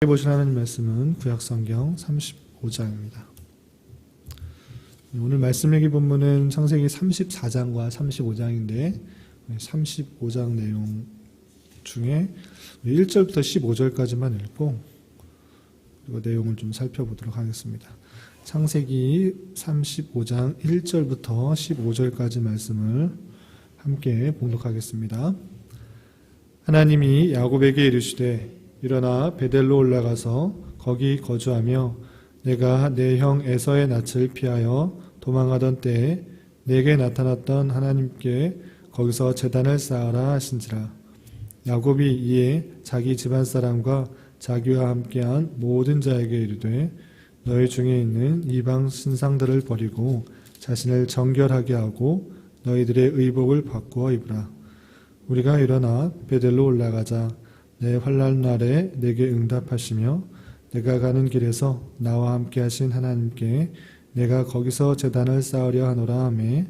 보실 하나님 말씀은 구약성경 35장입니다. 오늘 말씀 읽기 본문은 창세기 34장과 35장인데 35장 내용 중에 1절부터 15절까지만 읽고 그리고 내용을 좀 살펴보도록 하겠습니다. 창세기 35장 1절부터 15절까지 말씀을 함께 봉독하겠습니다. 하나님이 야곱에게 이르시되 일어나 베델로 올라가서 거기 거주하며 내가 내 형 에서의 낯을 피하여 도망하던 때에 내게 나타났던 하나님께 거기서 제단을 쌓으라 하신지라. 야곱이 이에 자기 집안 사람과 자기와 함께한 모든 자에게 이르되 너희 중에 있는 이방 신상들을 버리고 자신을 정결하게 하고 너희들의 의복을 바꾸어 입으라. 우리가 일어나 베델로 올라가자. 내 환난 날에 내게 응답하시며 내가 가는 길에서 나와 함께 하신 하나님께 내가 거기서 제단을 쌓으려 하노라 하매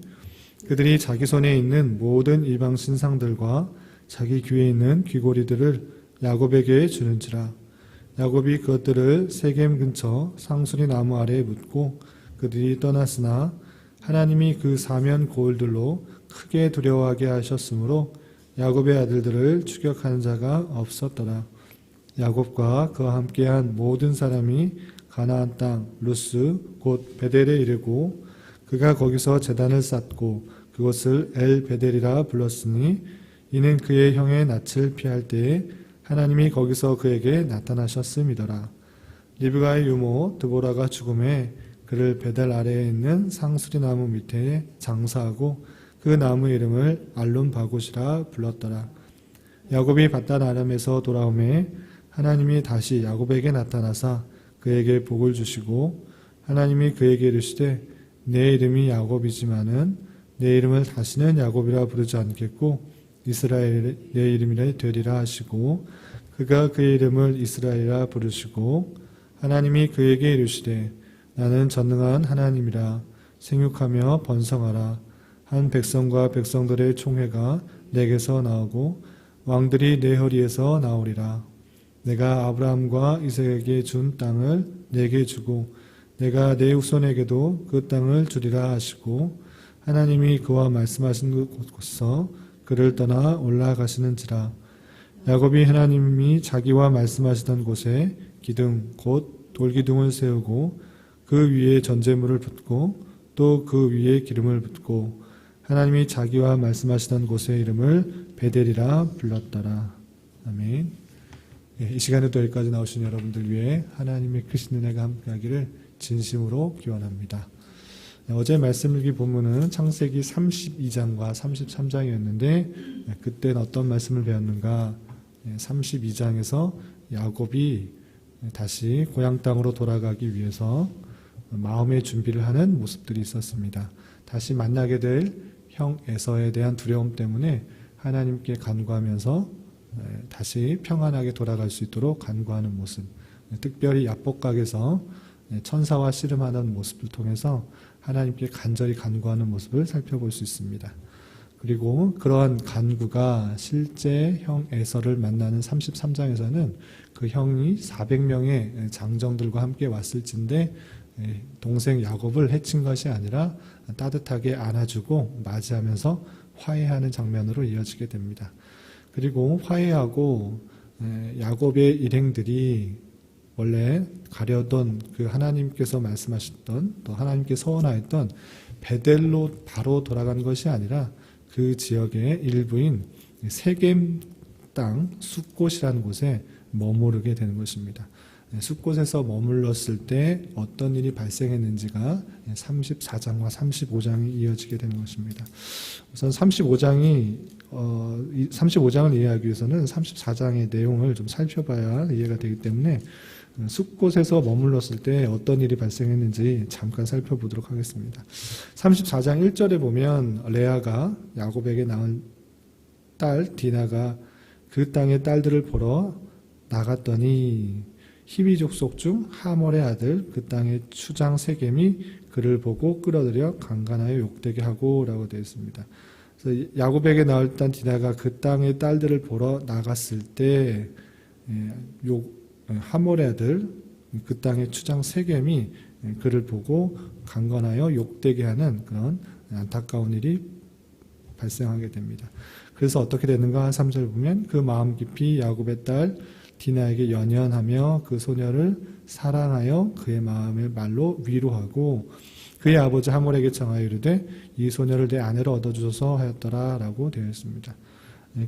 그들이 자기 손에 있는 모든 이방 신상들과 자기 귀에 있는 귀고리들을 야곱에게 주는지라. 야곱이 그것들을 세겜 근처 상수리 나무 아래에 묻고 그들이 떠났으나 하나님이 그 사면 고을들로 크게 두려워하게 하셨으므로 야곱의 아들들을 추격하는 자가 없었더라. 야곱과 그와 함께한 모든 사람이 가나안 땅 루스 곧 베델에 이르고 그가 거기서 제단을 쌓고 그곳을 엘 베델이라 불렀으니 이는 그의 형의 낯을 피할 때에 하나님이 거기서 그에게 나타나셨음이더라. 리브가의 유모 드보라가 죽음에 그를 베델 아래에 있는 상수리 나무 밑에 장사하고 그 나무 이름을 알론 바굿이라 불렀더라. 야곱이 밧단 아람에서 돌아오매 하나님이 다시 야곱에게 나타나사 그에게 복을 주시고 하나님이 그에게 이르시되 내 이름이 야곱이지만은 내 이름을 다시는 야곱이라 부르지 않겠고 이스라엘 내 이름이라 되리라 하시고 그가 그의 이름을 이스라엘이라 부르시고 하나님이 그에게 이르시되 나는 전능한 하나님이라 생육하며 번성하라. 한 백성과 백성들의 총회가 내게서 나오고 왕들이 내 허리에서 나오리라. 내가 아브라함과 이삭에게 준 땅을 내게 주고 내가 내 후손에게도 그 땅을 주리라 하시고 하나님이 그와 말씀하신 곳에서 그를 떠나 올라가시는지라. 야곱이 하나님이 자기와 말씀하시던 곳에 기둥 곧 돌기둥을 세우고 그 위에 전제물을 붓고 또 그 위에 기름을 붓고 하나님이 자기와 말씀하시던 곳의 이름을 베델이라 불렀더라. 아멘. 이 시간에도 여기까지 나오신 여러분들 위해 하나님의 크신 은혜가 함께하기를 진심으로 기원합니다. 어제 말씀 읽기 본문은 창세기 32장과 33장이었는데 그때는 어떤 말씀을 배웠는가? 32장에서 야곱이 다시 고향 땅으로 돌아가기 위해서 마음의 준비를 하는 모습들이 있었습니다. 다시 만나게 될 형 에서에 대한 두려움 때문에 하나님께 간구하면서 다시 평안하게 돌아갈 수 있도록 간구하는 모습, 특별히 야복각에서 천사와 씨름하는 모습을 통해서 하나님께 간절히 간구하는 모습을 살펴볼 수 있습니다. 그리고 그러한 간구가 실제 형 에서를 만나는 33장에서는 그 형이 400명의 장정들과 함께 왔을진데 동생 야곱을 해친 것이 아니라 따뜻하게 안아주고 맞이하면서 화해하는 장면으로 이어지게 됩니다. 그리고 화해하고 야곱의 일행들이 원래 가려던 그 하나님께서 말씀하셨던 또 하나님께 서원하였던 베델로 바로 돌아간 것이 아니라 그 지역의 일부인 세겜 땅 숫곳이라는 곳에 머무르게 되는 것입니다. 숫곳에서 머물렀을 때 어떤 일이 발생했는지가 34장과 35장이 이어지게 되는 것입니다. 우선 35장을 이해하기 위해서는 34장의 내용을 좀 살펴봐야 이해가 되기 때문에 숫곳에서 머물렀을 때 어떤 일이 발생했는지 잠깐 살펴보도록 하겠습니다. 34장 1절에 보면 레아가 야곱에게 낳은 딸 디나가 그 땅의 딸들을 보러 나갔더니 히위 족속 중 하몰의 아들 그 땅의 추장 세겜이 그를 보고 끌어들여 강간하여 욕되게 하고 라고 되어 있습니다. 그래서 야곱에게 낳을 딸 디나가 그 땅의 딸들을 보러 나갔을 때 하몰의 아들 그 땅의 추장 세겜이 그를 보고 강건하여 욕되게 하는 그런 안타까운 일이 발생하게 됩니다. 그래서 어떻게 되는가 3절 보면 그 마음 깊이 야곱의 딸 디나에게 연연하며 그 소녀를 사랑하여 그의 마음을 말로 위로하고 그의 아버지 하몰에게 청하여 이르되 이 소녀를 내 아내로 얻어주소서 하였더라 라고 되어 있습니다.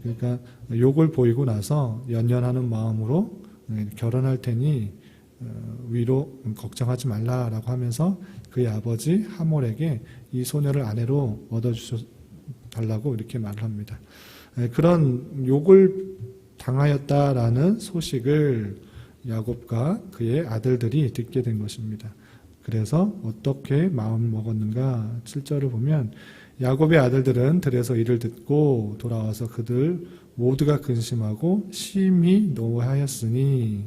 그러니까 욕을 보이고 나서 연연하는 마음으로 결혼할 테니 위로 걱정하지 말라라고 하면서 그의 아버지 하몰에게 이 소녀를 아내로 얻어주달라고 이렇게 말을 합니다. 그런 욕을 당하였다라는 소식을 야곱과 그의 아들들이 듣게 된 것입니다. 그래서 어떻게 마음을 먹었는가 7절을 보면 야곱의 아들들은 들에서 이를 듣고 돌아와서 그들 모두가 근심하고 심히 노하였으니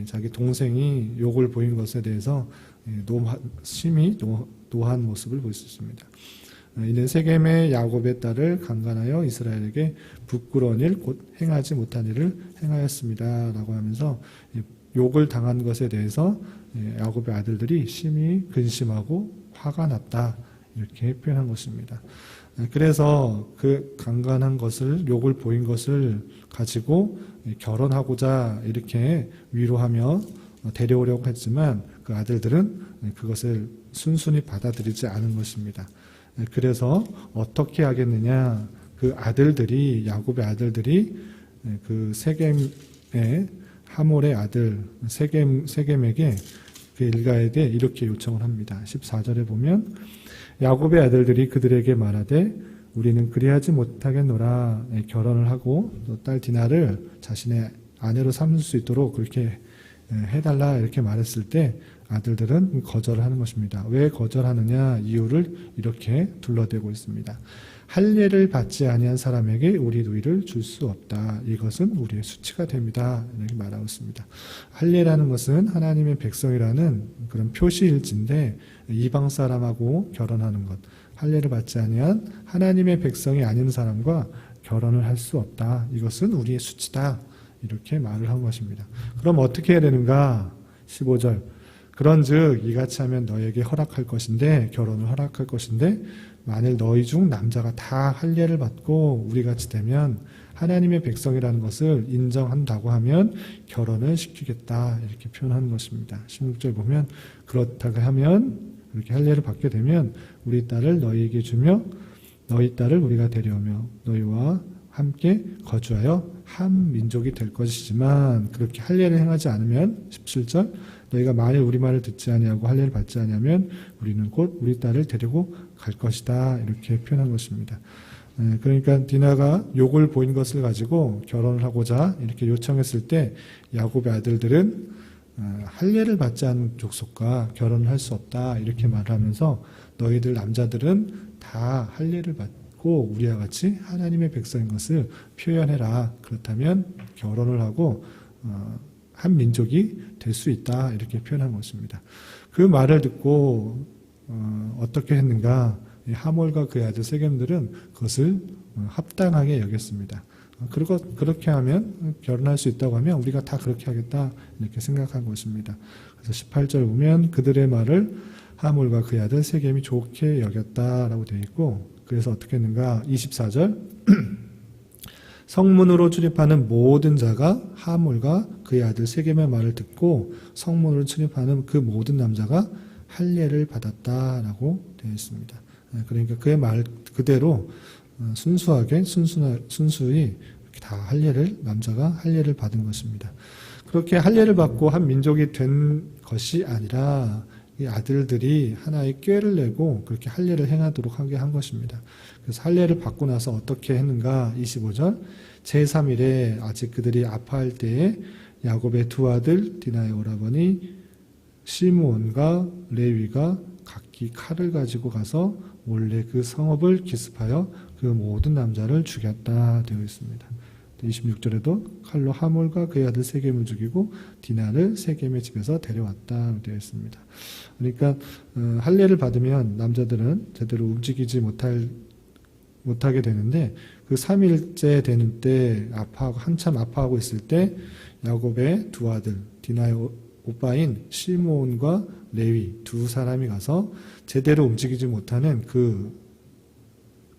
자기 동생이 욕을 보인 것에 대해서 심히 노한 모습을 볼 수 있습니다. 이는 세겜의 야곱의 딸을 강간하여 이스라엘에게 부끄러운 일 곧 행하지 못한 일을 행하였습니다 라고 하면서 욕을 당한 것에 대해서 야곱의 아들들이 심히 근심하고 화가 났다 이렇게 표현한 것입니다. 그래서 그 강간한 것을 욕을 보인 것을 가지고 결혼하고자 이렇게 위로하며 데려오려고 했지만 그 아들들은 그것을 순순히 받아들이지 않은 것입니다. 그래서 어떻게 하겠느냐 그 아들들이 야곱의 아들들이 그 세겜의 하몰의 아들 세겜에게 그 일가에게 이렇게 요청을 합니다. 14절에 보면 야곱의 아들들이 그들에게 말하되 우리는 그리하지 못하겠노라. 결혼을 하고 또 딸 디나를 자신의 아내로 삼을 수 있도록 그렇게 해달라 이렇게 말했을 때 아들들은 거절을 하는 것입니다. 왜 거절하느냐 이유를 이렇게 둘러대고 있습니다. 할례를 받지 아니한 사람에게 우리 누이를 줄 수 없다. 이것은 우리의 수치가 됩니다. 이렇게 말하고 있습니다. 할례라는 것은 하나님의 백성이라는 그런 표시일지인데 이방 사람하고 결혼하는 것, 할례를 받지 아니한 하나님의 백성이 아닌 사람과 결혼을 할 수 없다. 이것은 우리의 수치다. 이렇게 말을 한 것입니다. 그럼 어떻게 해야 되는가? 15절. 그런즉 이같이 하면 너에게 허락할 것인데 결혼을 허락할 것인데 만일 너희 중 남자가 다 할례를 받고 우리같이 되면 하나님의 백성이라는 것을 인정한다고 하면 결혼을 시키겠다 이렇게 표현하는 것입니다. 16절 보면 그렇다고 하면 이렇게 할례를 받게 되면 우리 딸을 너희에게 주며 너희 딸을 우리가 데려오며 너희와 함께 거주하여 한 민족이 될 것이지만 그렇게 할례를 행하지 않으면 17절 너희가 만일 우리 말을 듣지 아니하고 할례를 받지 아니하면 우리는 곧 우리 딸을 데리고 갈 것이다 이렇게 표현한 것입니다. 그러니까 디나가 욕을 보인 것을 가지고 결혼을 하고자 이렇게 요청했을 때 야곱의 아들들은 할례를 받지 않은 족속과 결혼을 할 수 없다 이렇게 말하면서 너희들 남자들은 다 할례를 받고 우리와 같이 하나님의 백성인 것을 표현해라. 그렇다면 결혼을 하고 한 민족이 될 수 있다 이렇게 표현한 것입니다. 그 말을 듣고 어떻게 했는가? 하몰과 그의 아들 세겜들은 그것을 합당하게 여겼습니다. 그리고 그렇게 하면 결혼할 수 있다고 하면 우리가 다 그렇게 하겠다 이렇게 생각한 것입니다. 그래서 18절 보면 그들의 말을 하몰과 그의 아들 세겜이 좋게 여겼다라고 되어 있고 그래서 어떻게 했는가? 24절 성문으로 출입하는 모든 자가 하몰과 그의 아들 세겜의 말을 듣고 성문으로 출입하는 그 모든 남자가 할례를 받았다라고 되어 있습니다. 그러니까 그의 말 그대로 순수히 다 남자가 할례를 받은 것입니다. 그렇게 할례를 받고 한 민족이 된 것이 아니라 이 아들들이 하나의 꾀를 내고 그렇게 할례를 행하도록 하게 한 것입니다. 그래서 할례를 받고 나서 어떻게 했는가? 25절 제3일에 아직 그들이 아파할 때에 야곱의 두 아들 디나의 오라버니 시므온과 레위가 각기 칼을 가지고 가서 몰래 그 성읍을 기습하여 그 모든 남자를 죽였다 되어 있습니다. 26절에도 칼로 하몰과 그의 아들 세겜을 죽이고 디나를 세겜의 집에서 데려왔다 되어 있습니다. 그러니까 할례를 받으면 남자들은 제대로 움직이지 못하게 되는데 그 3일째 되는 때 한참 아파하고 있을 때 야곱의 두 아들 디나의 오빠인 시므온과 레위 두 사람이 가서 제대로 움직이지 못하는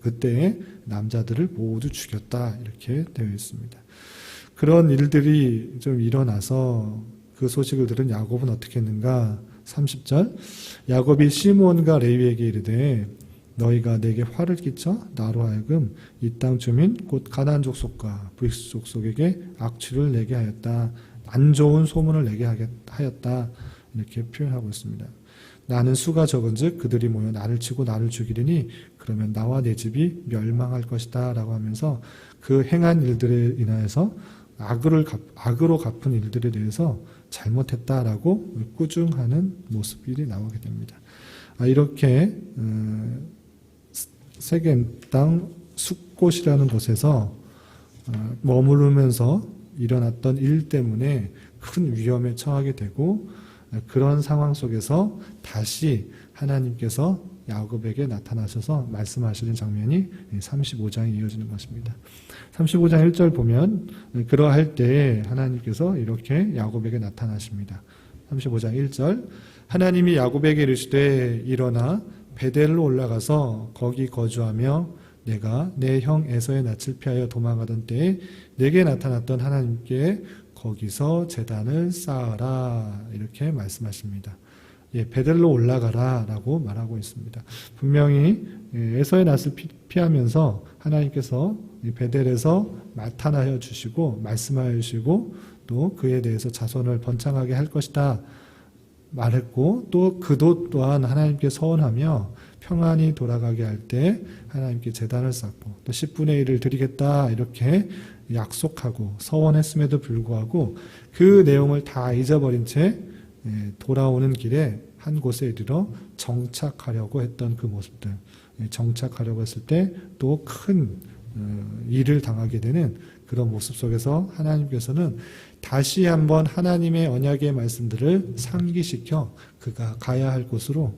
그때의 남자들을 모두 죽였다. 이렇게 되어 있습니다. 그런 일들이 좀 일어나서 그 소식을 들은 야곱은 어떻게 했는가? 30절 야곱이 시므온과 레위에게 이르되 너희가 내게 화를 끼쳐 나로 하여금 이 땅 주민 곧 가나안 족속과 브리스 족속에게 악취를 내게 하였다. 안 좋은 소문을 내게 하였다. 이렇게 표현하고 있습니다. 나는 수가 적은즉 그들이 모여 나를 치고 나를 죽이리니 그러면 나와 내 집이 멸망할 것이다 라고 하면서 그 행한 일들에 인하여서 악으로 갚은 일들에 대해서 잘못했다라고 꾸중하는 모습이 나오게 됩니다. 이렇게 세겜 땅 숫곳이라는 곳에서 머무르면서 일어났던 일 때문에 큰 위험에 처하게 되고 그런 상황 속에서 다시 하나님께서 야곱에게 나타나셔서 말씀하시는 장면이 35장에 이어지는 것입니다. 35장 1절 보면 그러할 때에 하나님께서 이렇게 야곱에게 나타나십니다. 35장 1절 하나님이 야곱에게 이르시되 일어나 베델로 올라가서 거기 거주하며 내가 내 형 에서의 낯을 피하여 도망가던 때에 내게 나타났던 하나님께 거기서 제단을 쌓아라 이렇게 말씀하십니다. 베델로 올라가라 라고 말하고 있습니다. 분명히 에서의 낯을 피하면서 하나님께서 베델에서 나타나여 주시고 말씀하여 주시고 또 그에 대해서 자손을 번창하게 할 것이다 말했고 또 그도 또한 하나님께 서원하며 평안히 돌아가게 할 때 하나님께 제단을 쌓고 또 10분의 1을 드리겠다 이렇게 약속하고 서원했음에도 불구하고 그 내용을 다 잊어버린 채 돌아오는 길에 한 곳에 이르러 정착하려고 했던 그 모습들, 정착하려고 했을 때 또 큰 일을 당하게 되는 그런 모습 속에서 하나님께서는 다시 한번 하나님의 언약의 말씀들을 상기시켜 그가 가야 할 곳으로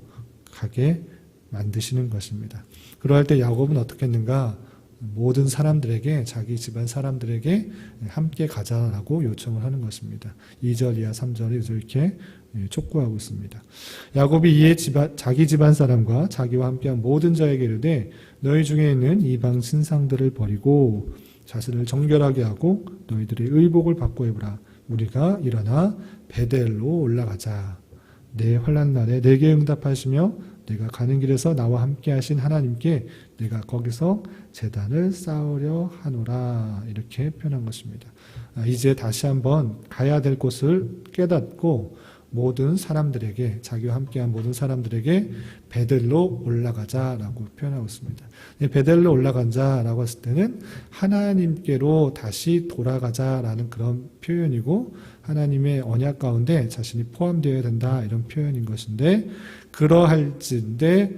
가게 만드시는 것입니다. 그러할 때 야곱은 어떻게 했는가? 모든 사람들에게 자기 집안 사람들에게 함께 가자라고 요청을 하는 것입니다. 2절 이하 3절에 이렇게 촉구하고 있습니다. 야곱이 이에 자기 집안 사람과 자기와 함께한 모든 자에게 이르되 너희 중에 있는 이방 신상들을 버리고 자신을 정결하게 하고 너희들의 의복을 바꿔 입으라. 우리가 일어나 베델로 올라가자. 내 환난 날에 내게 응답하시며 내가 가는 길에서 나와 함께 하신 하나님께 내가 거기서 제단을 쌓으려 하노라. 이렇게 표현한 것입니다. 이제 다시 한번 가야 될 곳을 깨닫고 모든 사람들에게 자기와 함께한 모든 사람들에게 베델로 올라가자라고 표현하고 있습니다. 베델로 올라가자라고 했을 때는 하나님께로 다시 돌아가자라는 그런 표현이고 하나님의 언약 가운데 자신이 포함되어야 된다 이런 표현인 것인데 그러할진데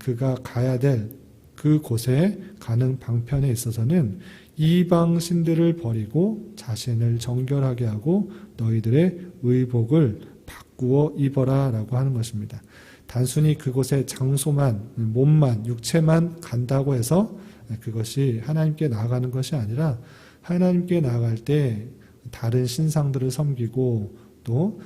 그가 가야 될 그곳에 가는 방편에 있어서는 이방 신들을 버리고 자신을 정결하게 하고 너희들의 의복을 바꾸어 입어라 라고 하는 것입니다. 단순히 그곳에 장소만, 몸만, 육체만 간다고 해서 그것이 하나님께 나아가는 것이 아니라 하나님께 나아갈 때 다른 신상들을 섬기고 또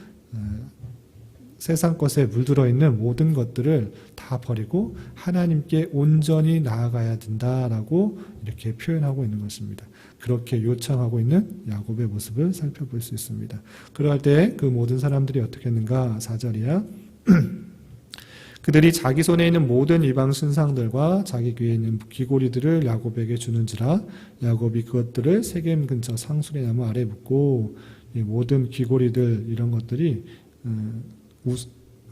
세상 것에 물들어 있는 모든 것들을 다 버리고 하나님께 온전히 나아가야 된다라고 이렇게 표현하고 있는 것입니다. 그렇게 요청하고 있는 야곱의 모습을 살펴볼 수 있습니다. 그럴 때 그 모든 사람들이 어떻게 했는가? 4절이야. 그들이 자기 손에 있는 모든 이방 신상들과 자기 귀에 있는 귀고리들을 야곱에게 주는지라 야곱이 그것들을 세겜 근처 상수리 나무 아래 묻고 이 모든 귀고리들 이런 것들이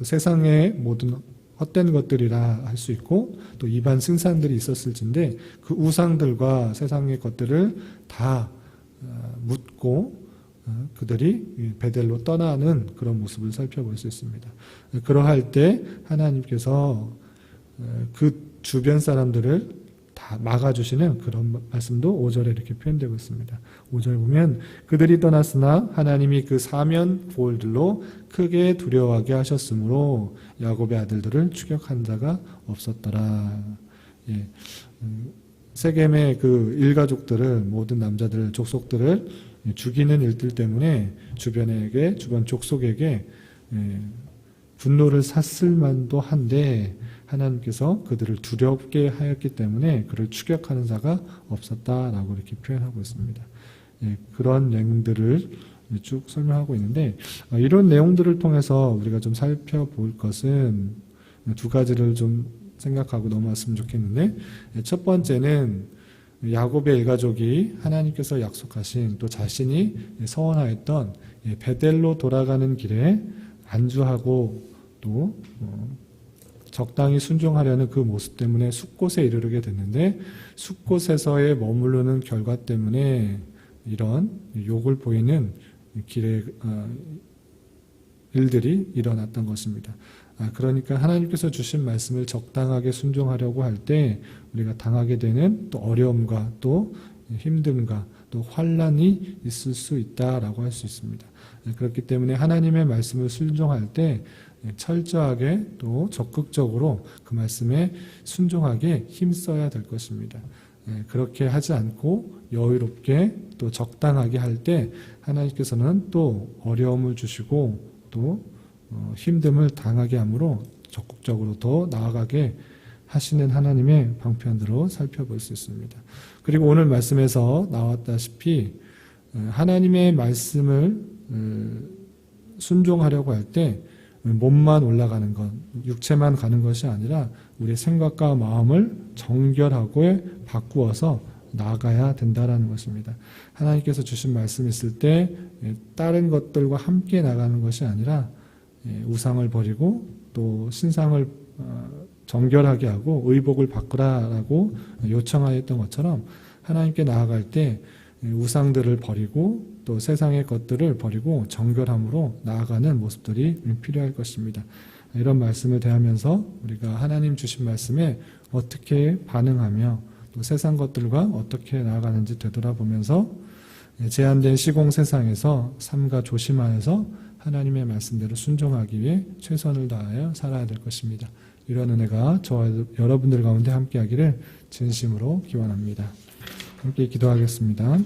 세상의 모든 헛된 것들이라 할 수 있고 또 이반 승산들이 있었을진데 그 우상들과 세상의 것들을 다 묻고 그들이 베델로 떠나는 그런 모습을 살펴볼 수 있습니다. 그러할 때 하나님께서 그 주변 사람들을 다 막아주시는 그런 말씀도 5절에 이렇게 표현되고 있습니다. 5절 보면 그들이 떠났으나 하나님이 그 사면 보울들로 크게 두려워하게 하셨으므로 야곱의 아들들을 추격한 자가 없었더라. 세겜의 그 일가족들을 모든 남자들 족속들을 죽이는 일들 때문에 주변 족속에게 분노를 샀을 만도 한데 하나님께서 그들을 두렵게 하였기 때문에 그를 추격하는 자가 없었다라고 이렇게 표현하고 있습니다. 그런 내용들을 쭉 설명하고 있는데 이런 내용들을 통해서 우리가 좀 살펴볼 것은 두 가지를 좀 생각하고 넘어왔으면 좋겠는데 첫 번째는 야곱의 일가족이 하나님께서 약속하신 또 자신이 서원하였던 베델로 돌아가는 길에 안주하고 또 적당히 순종하려는 그 모습 때문에 숫곳에 이르게 됐는데 숫곳에서의 머무르는 결과 때문에 이런 욕을 보이는 길의 일들이 일어났던 것입니다. 그러니까 하나님께서 주신 말씀을 적당하게 순종하려고 할 때 우리가 당하게 되는 또 어려움과 또 힘듦과 또 환난이 있을 수 있다라고 할 수 있습니다. 그렇기 때문에 하나님의 말씀을 순종할 때 철저하게 또 적극적으로 그 말씀에 순종하게 힘써야 될 것입니다. 그렇게 하지 않고 여유롭게 또 적당하게 할 때 하나님께서는 또 어려움을 주시고 또 힘듦을 당하게 하므로 적극적으로 더 나아가게 하시는 하나님의 방편으로 살펴볼 수 있습니다. 그리고 오늘 말씀에서 나왔다시피 하나님의 말씀을 순종하려고 할 때 몸만 올라가는 것, 육체만 가는 것이 아니라 우리의 생각과 마음을 정결하고 바꾸어서 나아가야 된다라는 것입니다. 하나님께서 주신 말씀이 있을 때 다른 것들과 함께 나가는 것이 아니라 우상을 버리고 또 신상을 정결하게 하고 의복을 바꾸라라고 요청하였던 것처럼 하나님께 나아갈 때 우상들을 버리고 또 세상의 것들을 버리고 정결함으로 나아가는 모습들이 필요할 것입니다. 이런 말씀을 대하면서 우리가 하나님 주신 말씀에 어떻게 반응하며 또 세상 것들과 어떻게 나아가는지 되돌아보면서 제한된 시공 세상에서 삼가 조심하여서 하나님의 말씀대로 순종하기 위해 최선을 다하여 살아야 될 것입니다. 이런 은혜가 저와 여러분들 가운데 함께하기를 진심으로 기원합니다. 함께 기도하겠습니다.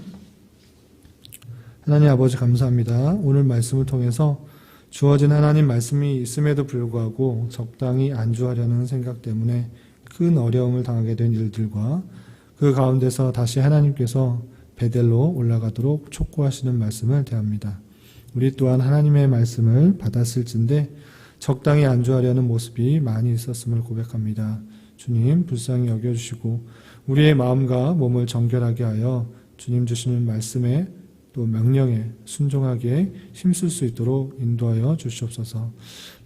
하나님 아버지 감사합니다. 오늘 말씀을 통해서 주어진 하나님 말씀이 있음에도 불구하고 적당히 안주하려는 생각 때문에 큰 어려움을 당하게 된 일들과 그 가운데서 다시 하나님께서 베델로 올라가도록 촉구하시는 말씀을 대합니다. 우리 또한 하나님의 말씀을 받았을진데 적당히 안주하려는 모습이 많이 있었음을 고백합니다. 주님 불쌍히 여겨주시고 우리의 마음과 몸을 정결하게 하여 주님 주시는 말씀에 또 명령에 순종하기에 힘쓸 수 있도록 인도하여 주시옵소서.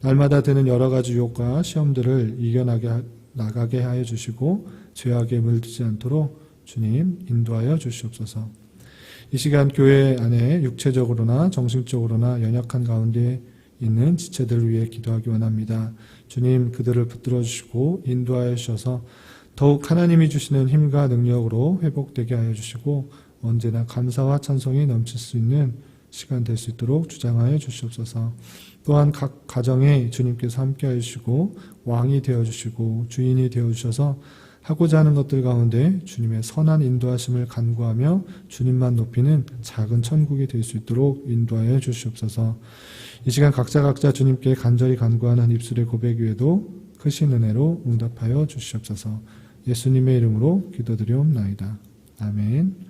날마다 드는 여러 가지 유혹과 시험들을 이겨나가게 하여 주시고 죄악에 물들지 않도록 주님 인도하여 주시옵소서. 이 시간 교회 안에 육체적으로나 정신적으로나 연약한 가운데 있는 지체들을 위해 기도하기 원합니다. 주님 그들을 붙들어 주시고 인도하여 주셔서 더욱 하나님이 주시는 힘과 능력으로 회복되게 하여 주시고 언제나 감사와 찬송이 넘칠 수 있는 시간 될 수 있도록 주장하여 주시옵소서. 또한 각 가정에 주님께서 함께하여 주시고 왕이 되어주시고 주인이 되어주셔서 하고자 하는 것들 가운데 주님의 선한 인도하심을 간구하며 주님만 높이는 작은 천국이 될 수 있도록 인도하여 주시옵소서. 이 시간 각자 주님께 간절히 간구하는 입술의 고백 위에도 크신 은혜로 응답하여 주시옵소서. 예수님의 이름으로 기도드리옵나이다. 아멘.